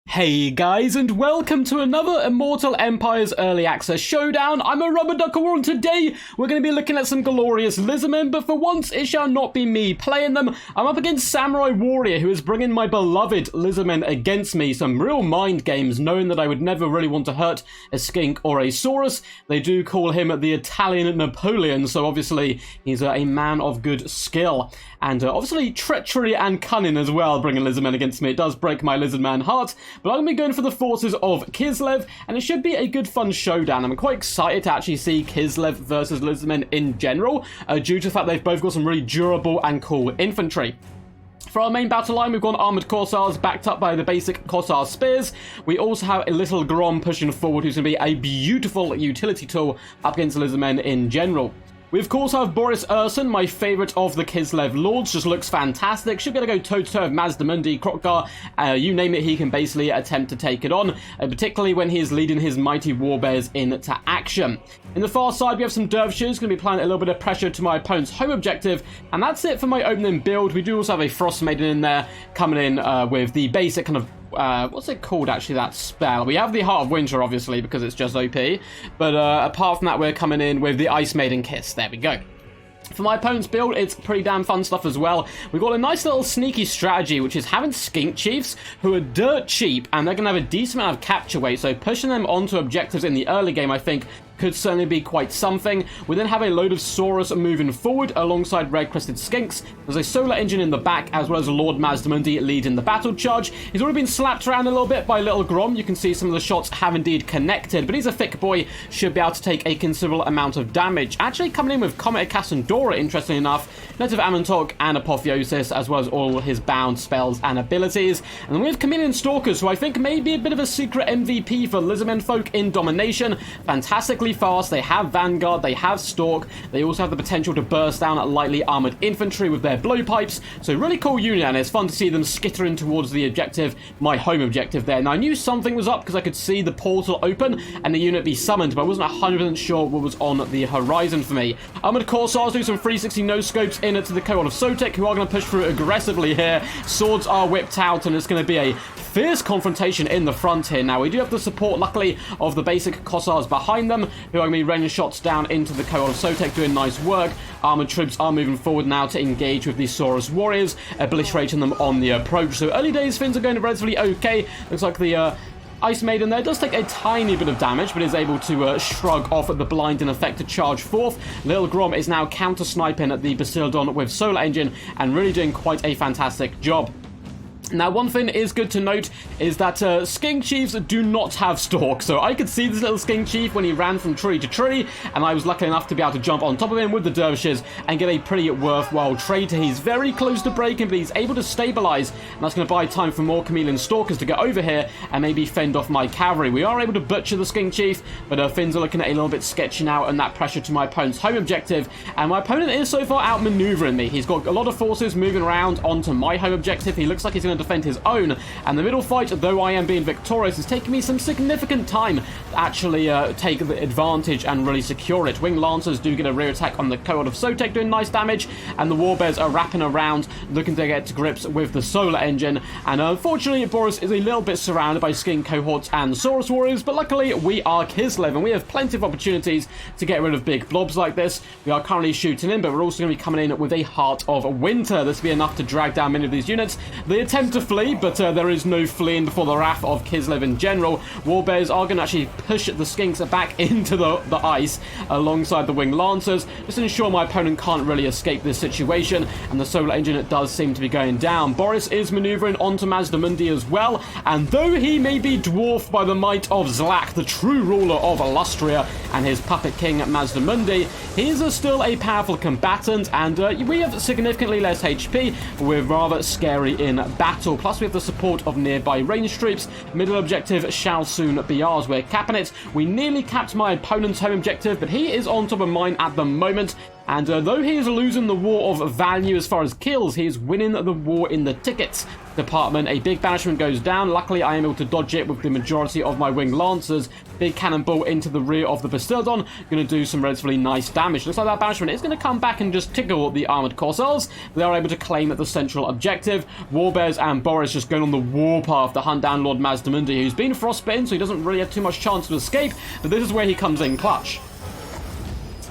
Hey guys, and welcome to another Immortal Empires Early Access Showdown. I'm a Rubber Ducker, and today we're going to be looking at some glorious Lizardmen, but for once it shall not be me playing them. I'm up against Samurai Warrior, who is bringing my beloved Lizardmen against me. Some real mind games, knowing that I would never really want to hurt a skink or a sarus. They do call him the Italian Napoleon, so obviously he's a man of good skill. And obviously treachery and cunning as well, bringing Lizardmen against me. It does break my Lizardman heart, but I'm going to be going for the forces of Kislev, and it should be a good fun showdown. I'm quite excited to actually see Kislev versus Lizardmen in general, due to the fact they've both got some really durable and cool infantry. For our main battle line, we've got armoured corsairs backed up by the basic corsair spears. We also have a little Grom pushing forward, who's going to be a beautiful utility tool up against Lizardmen in general. We, of course, have Boris Urson, my favourite of the Kislev lords. Just looks fantastic. Should be able to go toe-to-toe with MAZDAMUNDI, Krokgar, you name it, he can basically attempt to take it on, particularly when he is leading his mighty warbears into action. In the far side, we have some dervishes, going to be applying a little bit of pressure to my opponent's home objective, and that's it for my opening build. We do also have a Frost Maiden in there, coming in with the basic kind of what's it called actually, that spell? We have the Heart of Winter, obviously, because it's just OP. But apart from that, we're coming in with the Ice Maiden Kiss. There we go. For my opponent's build, it's pretty damn fun stuff as well. We've got a nice little sneaky strategy, which is having skink chiefs who are dirt cheap, and they're going to have a decent amount of capture weight, so pushing them onto objectives in the early game, I think, could certainly be quite something. We then have a load of Saurus moving forward alongside red-crested skinks. There's a solar engine in the back, as well as Lord MAZDAMUNDI leading the battle charge. He's already been slapped around a little bit by little Grom. You can see some of the shots have indeed connected, but he's a thick boy, should be able to take a considerable amount of damage. Actually coming in with Comet Cassandora, interestingly enough, Net of Amantok and Apotheosis, as well as all his bound spells and abilities. And then we have Chameleon Stalkers, who I think may be a bit of a secret MVP for Lizardmen folk in domination. Fantastically fast, they have Vanguard, they have Stalk, they also have the potential to burst down lightly armoured infantry with their blowpipes, so really cool unit, and it's fun to see them skittering towards the objective, my home objective there. Now I knew something was up because I could see the portal open and the unit be summoned, but I wasn't 100% sure what was on the horizon for me. Armoured Corsairs do some 360 no-scopes in it to the Coat of Sotek, who are going to push through aggressively here. Swords are whipped out, and it's going to be a fierce confrontation in the front here. Now we do have the support, luckily, of the basic Corsairs behind them, who are going to be raining shots down into the Coat of Sotek, doing nice work. Armoured troops are moving forward now to engage with these Saurus warriors, obliterating them on the approach. So early days, things are going relatively okay. Looks like the Ice Maiden there does take a tiny bit of damage, but is able to shrug off at the blinding effect to charge forth. Little Grom is now counter-sniping at the Basildon with Solar Engine and really doing quite a fantastic job. Now, one thing is good to note is that skink chiefs do not have stalk. So I could see this little skink chief when he ran from tree to tree, and I was lucky enough to be able to jump on top of him with the dervishes and get a pretty worthwhile trade. He's very close to breaking, but he's able to stabilize, and that's going to buy time for more chameleon stalkers to get over here and maybe fend off my cavalry. We are able to butcher the skink chief, but things are looking a little bit sketchy now, and that pressure to my opponent's home objective, and my opponent is so far outmaneuvering me. He's got a lot of forces moving around onto my home objective. He looks like he's going to defend his own, and the middle fight, though I am being victorious, is taking me some significant time to actually take the advantage and really secure it. Winged Lancers do get a rear attack on the Coat of Sotek, doing nice damage, and the Warbears are wrapping around, looking to get to grips with the Solar Engine, and unfortunately Boris is a little bit surrounded by skink cohorts and Saurus warriors, but luckily we are Kislev, and we have plenty of opportunities to get rid of big blobs like this. We are currently shooting in, but we're also going to be coming in with a Heart of Winter. This will be enough to drag down many of these units. They attempt to flee, but there is no fleeing before the wrath of Kislev in general. Warbears are going to actually push the skinks back into the ice alongside the Winged Lancers, just to ensure my opponent can't really escape this situation, and the Solar Engine does seem to be going down. Boris is maneuvering onto MAZDAMUNDI as well, and though he may be dwarfed by the might of Zlak, the true ruler of Illustria, and his puppet king MAZDAMUNDI, he is still a powerful combatant, and we have significantly less HP, but we're rather scary in battle. Plus we have the support of nearby range troops. Middle objective shall soon be ours. We're capping it. We nearly capped my opponent's home objective, but he is on top of mine at the moment. And though he is losing the war of value as far as kills, he is winning the war in the tickets department. A big banishment goes down. Luckily, I am able to dodge it with the majority of my winged lancers. Big cannonball into the rear of the Bastildon. Going to do some relatively nice damage. Looks like that banishment is going to come back and just tickle the armored corsairs. They are able to claim the central objective. Warbears and Boris just going on the warpath to hunt down Lord MAZDAMUNDI, who's been frostbitten, so he doesn't really have too much chance to escape. But this is where he comes in clutch.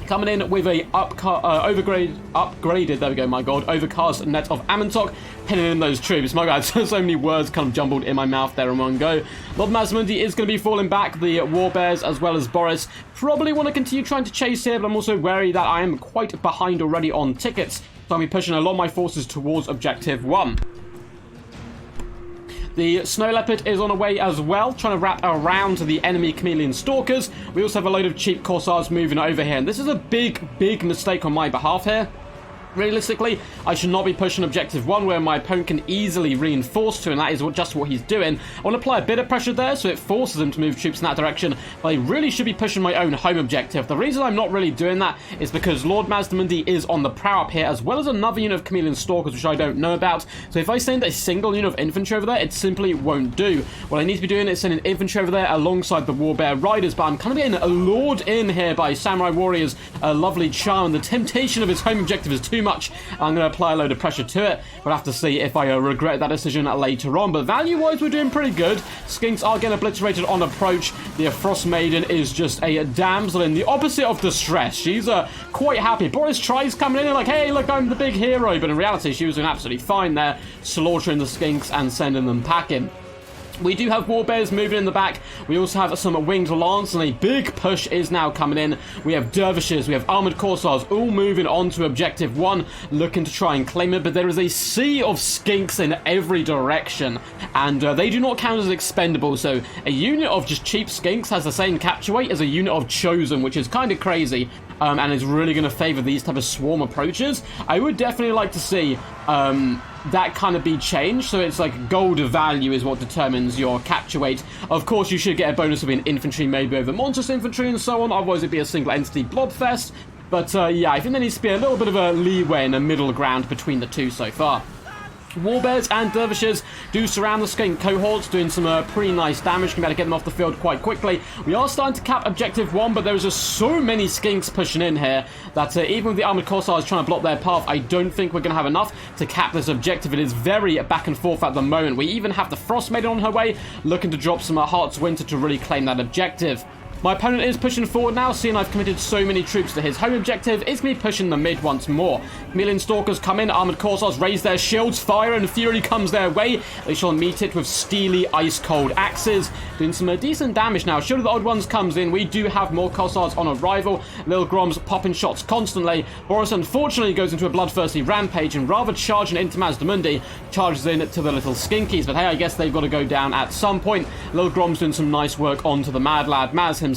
Coming in with a upgraded, there we go, my god, overcast net of Amontok, pinning in those troops. My god, so many words kind of jumbled in my mouth there in one go. Lord MAZDAMUNDI is going to be falling back. The Warbears as well as Boris probably want to continue trying to chase here, but I'm also wary that I am quite behind already on tickets, so I'll be pushing a lot of my forces towards Objective 1. The Snow Leopard is on the way as well, trying to wrap around the enemy Chameleon Stalkers. We also have a load of cheap Corsairs moving over here, and this is a big mistake on my behalf here. Realistically, I should not be pushing Objective 1 where my opponent can easily reinforce to, and that is just what he's doing. I want to apply a bit of pressure there so it forces him to move troops in that direction, but I really should be pushing my own home objective. The reason I'm not really doing that is because Lord MAZDAMUNDI is on the prow up here, as well as another unit of Chameleon Stalkers, which I don't know about. So if I send a single unit of infantry over there, it simply won't do. What I need to be doing is sending infantry over there alongside the Warbear Riders, but I'm kind of getting lured in here by Samurai Warrior's lovely charm. The temptation of his home objective is too much. I'm going to apply a load of pressure to it. We'll have to see if I regret that decision later on. But value-wise, we're doing pretty good. Skinks are getting obliterated on approach. The Frost Maiden is just a damsel in the opposite of distress. She's quite happy. Boris tries coming in and like, hey, look, I'm the big hero. But in reality, she was doing absolutely fine there, slaughtering the Skinks and sending them packing. We do have Warbears moving in the back. We also have some Winged Lance, and a big push is now coming in. We have Dervishes, we have Armored Corsairs, all moving on to Objective 1, looking to try and claim it, but there is a sea of Skinks in every direction, and they do not count as expendable, so a unit of just cheap Skinks has the same capture weight as a unit of Chosen, which is kind of crazy, and is really going to favour these type of swarm approaches. I would definitely like to see that kind of be changed, so it's like gold value is what determines your capture weight. Of course, you should get a bonus of being infantry, maybe over monstrous infantry and so on, otherwise it'd be a single entity blobfest. But yeah, I think there needs to be a little bit of a leeway and a middle ground between the two so far. Warbears and Dervishes do surround the Skink cohorts, doing some pretty nice damage. Can be able to get them off the field quite quickly. We are starting to cap Objective 1, but there's just so many Skinks pushing in here that even with the Armored Corsairs trying to block their path, I don't think we're going to have enough to cap this objective. It is very back and forth at the moment. We even have the Frost Maiden on her way, looking to drop some Heart's Winter to really claim that objective. My opponent is pushing forward now, seeing I've committed so many troops to his home objective. It's going to be pushing the mid once more. Chameleon Stalkers come in, Armored Corsairs raise their shields, fire and fury comes their way. They shall meet it with steely, ice-cold axes, doing some decent damage now. Shield of the Odd Ones comes in. We do have more Corsairs on arrival. Little Groms popping shots constantly. Boris unfortunately goes into a bloodthirsty rampage and rather charging into MAZDAMUNDI, charges in to the little Skinkies. But hey, I guess they've got to go down at some point. Little Grom's doing some nice work onto the Mad Lad Maz himself.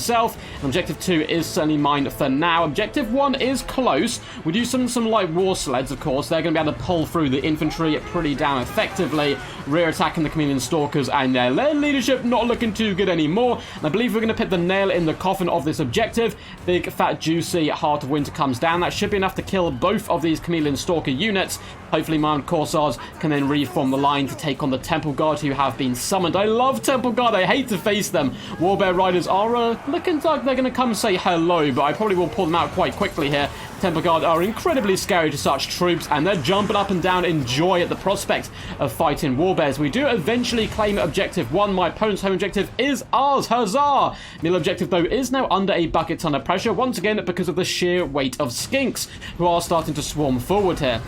And Objective 2 is certainly mine for now. Objective 1 is close. We do some light war sleds, of course. They're going to be able to pull through the infantry pretty damn effectively, rear attacking the Chameleon Stalkers, and their leadership not looking too good anymore. And I believe we're going to put the nail in the coffin of this objective. Big, fat, juicy Heart of Winter comes down. That should be enough to kill both of these Chameleon Stalker units. Hopefully my Corsairs can then reform the line to take on the Temple Guard who have been summoned. I love Temple Guard. I hate to face them. Warbear Riders are looking like they're going to come say hello, but I probably will pull them out quite quickly here. Temple Guard are incredibly scary to such troops, and they're jumping up and down in joy at the prospect of fighting Warbears. We do eventually claim Objective 1. My opponent's home objective is ours. Huzzah! Middle objective, though, is now under a bucket ton of pressure, once again because of the sheer weight of Skinks, who are starting to swarm forward here.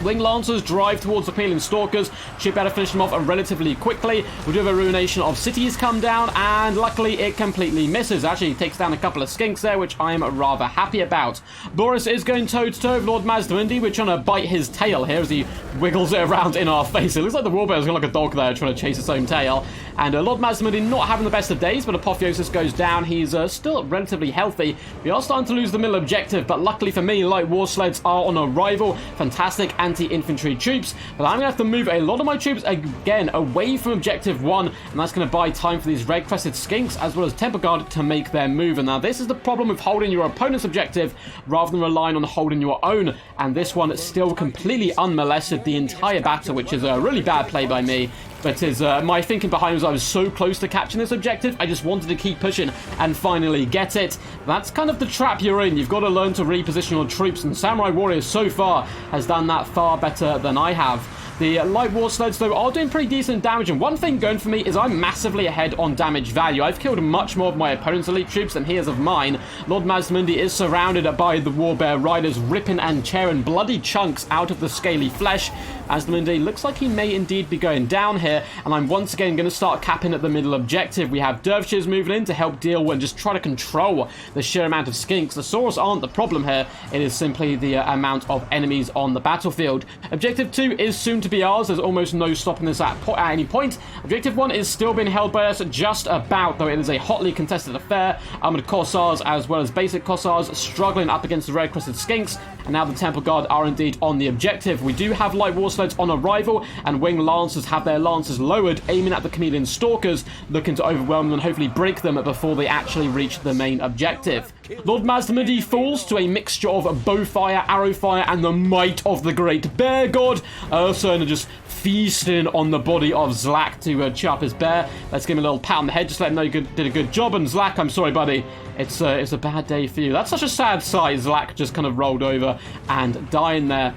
Wing Lancers drive towards the Chameleon Stalkers. Should be able to finish them off relatively quickly. We do have a ruination of cities come down, and luckily it completely misses. Actually, takes down a couple of Skinks there, which I am rather happy about. Boris is going toe-to-toe with Lord MAZDAMUNDI. We're trying to bite his tail here as he wiggles it around in our face. It looks like the Warbear's got like a dog there trying to chase its own tail. And Lord MAZDAMUNDI not having the best of days, but Apotheosis goes down. He's still relatively healthy. We are starting to lose the middle objective, but luckily for me, light war sleds are on arrival. Fantastic anti-infantry troops, but I'm going to have to move a lot of my troops again away from objective 1, and that's going to buy time for these red-crested skinks as well as Temple Guard to make their move. And now this is the problem with holding your opponent's objective rather than relying on holding your own, and this one is still completely unmolested the entire battle, which is a really bad play by me. But is my thinking behind was I was so close to capturing this objective, I just wanted to keep pushing and finally get it. That's kind of the trap you're in. You've got to learn to reposition your troops, and Samurai Warriors so far has done that far better than I have. The light war sleds, though, are doing pretty decent damage, and one thing going for me is I'm massively ahead on damage value. I've killed much more of my opponent's elite troops than he is of mine. Lord MAZDAMUNDI is surrounded by the Warbear Riders, ripping and tearing bloody chunks out of the scaly flesh. MAZDAMUNDI looks like he may indeed be going down here, and I'm once again going to start capping at the middle objective. We have dervishes moving in to help deal and just try to control the sheer amount of skinks. The Sarus aren't the problem here. It is simply the amount of enemies on the battlefield. Objective 2 is soon to be ours. There's almost no stopping this at any point. Objective 1 is still being held by us just about, though it is a hotly contested affair. Armored Corsairs as well as basic Corsairs struggling up against the red-crested skinks, and now the Temple Guard are indeed on the objective. We do have light war sleds on arrival, and wing lancers have their lances lowered, aiming at the chameleon stalkers, looking to overwhelm them and hopefully break them before they actually reach the main objective. Lord MAZDAMUNDI falls to a mixture of bow fire, arrow fire, and the might of the great bear god. Ursa just feasting on the body of Zlak to cheer up his bear. Let's give him a little pat on the head, just let him know you did a good job. And Zlak, I'm sorry, buddy. It's a bad day for you. That's such a sad sight. Zlak just kind of rolled over and dying there.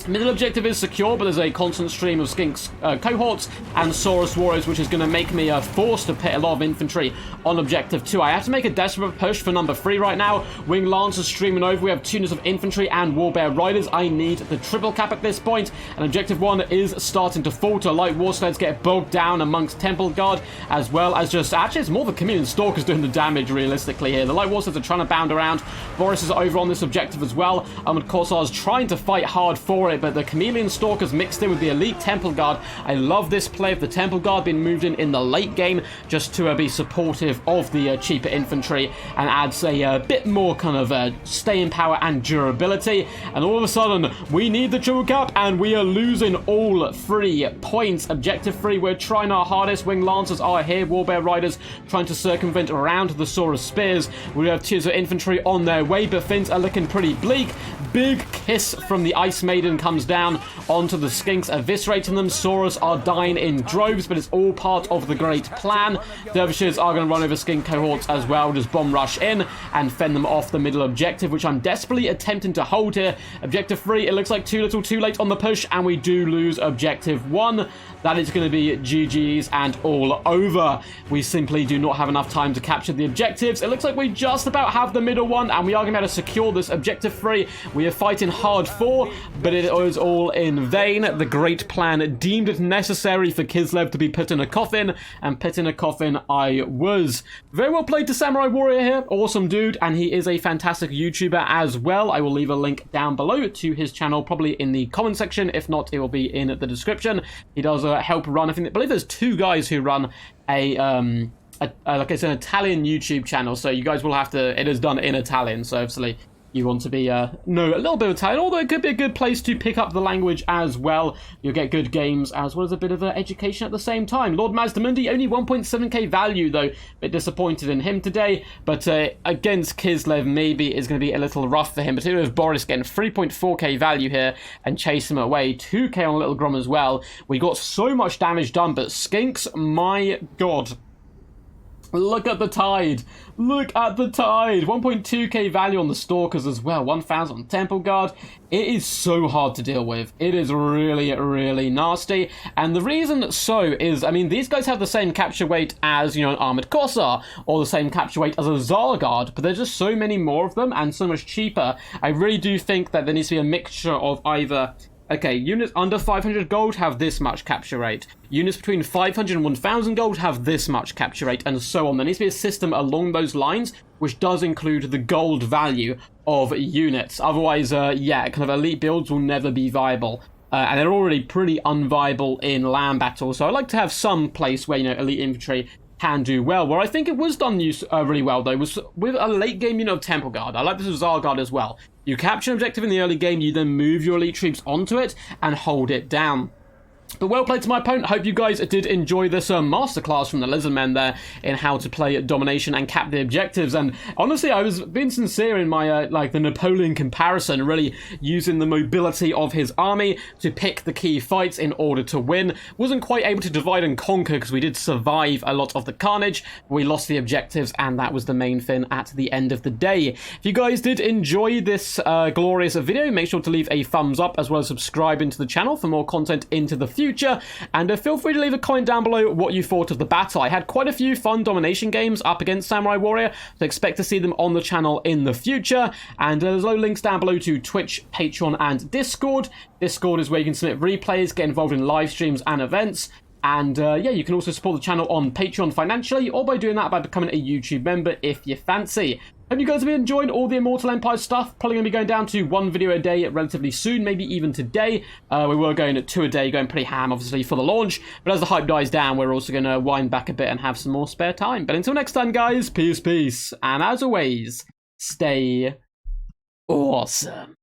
Middle objective is secure, but there's a constant stream of skinks cohorts and Saurus warriors, which is going to make me forced to pit a lot of infantry on objective 2. I have to make a desperate push for number 3 right now. Wing lancers streaming over. We have 2 units of infantry and warbear riders. I need the triple cap at this point, and objective 1 is starting to falter. Light war sleds get bogged down amongst Temple Guard, as well as just actually it's more the chameleon stalkers doing the damage realistically here. The light war sleds are trying to bound around. Boris is over on this objective as well. Armored Corsairs trying to fight hard for it, but the chameleon stalkers mixed in with the elite Temple Guard. I love this play of the Temple Guard being moved in the late game just to be supportive of the cheaper infantry, and adds a bit more kind of staying power and durability. And all of a sudden we need the triple cap, and we are losing all 3 points. Objective 3, we're trying our hardest. Wing lancers are here, warbear riders trying to circumvent around the Saurus spears. We have tiers of infantry on their way, but things are looking pretty bleak. Big kiss from the Ice Maiden comes down onto the skinks, eviscerating them. Saurus are dying in droves, but it's all part of the great plan. Dervishes are going to run over skink cohorts as well, just bomb rush in and fend them off the middle objective, which I'm desperately attempting to hold here. Objective 3, it looks like too little too late on the push, and we do lose objective 1. That is going to be GG's and all over. We simply do not have enough time to capture the objectives. It looks like we just about have the middle one, and we are going to be able to secure this objective 3. We are fighting hard for, but it was all in vain. The great plan deemed it necessary for Kislev to be put in a coffin, and put in a coffin I was. Very well played to Samurai Warrior here. Awesome dude, and he is a fantastic YouTuber as well. I will leave a link down below to his channel, probably in the comment section. If not, it will be in the description. He does help run, I believe there's 2 guys who run like it's an Italian YouTube channel, so you guys will have to, it is done in Italian, so obviously you want to be know a little bit of Italian, although it could be a good place to pick up the language as well. You'll get good games as well as a bit of education at the same time. Lord MAZDAMUNDI, only 1.7k value though. Bit disappointed in him today, but against Kislev maybe is going to be a little rough for him. But with Boris getting 3.4k value here and chase him away, 2k on Little Grom as well. We got so much damage done, but skinks, my god. Look at the tide. Look at the tide. 1.2k value on the stalkers as well. 1,000 on Temple Guard. It is so hard to deal with. It is really, really nasty. And the reason so is, I mean, these guys have the same capture weight as, you know, an Armored Corsair, or the same capture weight as a Zargard, but there's just so many more of them and so much cheaper. I really do think that there needs to be a mixture of either... Okay, units under 500 gold have this much capture rate. Units between 500 and 1,000 gold have this much capture rate, and so on. There needs to be a system along those lines, which does include the gold value of units. Otherwise, yeah, kind of elite builds will never be viable. and they're already pretty unviable in land battle. So I like to have some place where, you know, elite infantry can do well. Where I think it was done really well, though, was with a late game unit of Temple Guard. I like this with Tsar Guard as well. You capture an objective in the early game, you then move your elite troops onto it and hold it down. But well played to my opponent. Hope you guys did enjoy this masterclass from the Lizardmen there in how to play domination and cap the objectives. And honestly, I was being sincere in my like the Napoleon comparison, really using the mobility of his army to pick the key fights in order to win. Wasn't quite able to divide and conquer because we did survive a lot of the carnage. We lost the objectives, and that was the main thing at the end of the day. If you guys did enjoy this glorious video, make sure to leave a thumbs up as well as subscribing to the channel for more content into the future. And feel free to leave a comment down below what you thought of the battle. I had quite a few fun domination games up against Samurai Warrior, so expect to see them on the channel in the future. And there's links down below to Twitch, Patreon, and Discord. Discord is where you can submit replays, get involved in live streams and events. And yeah, you can also support the channel on Patreon financially, or by doing that by becoming a YouTube member if you fancy. Hope you guys have been enjoying all the Immortal Empires stuff. Probably going to be going down to 1 video a day relatively soon, maybe even today. We were going at 2 a day, going pretty ham, obviously, for the launch. But as the hype dies down, we're also going to wind back a bit and have some more spare time. But until next time, guys, peace, peace. And as always, stay awesome.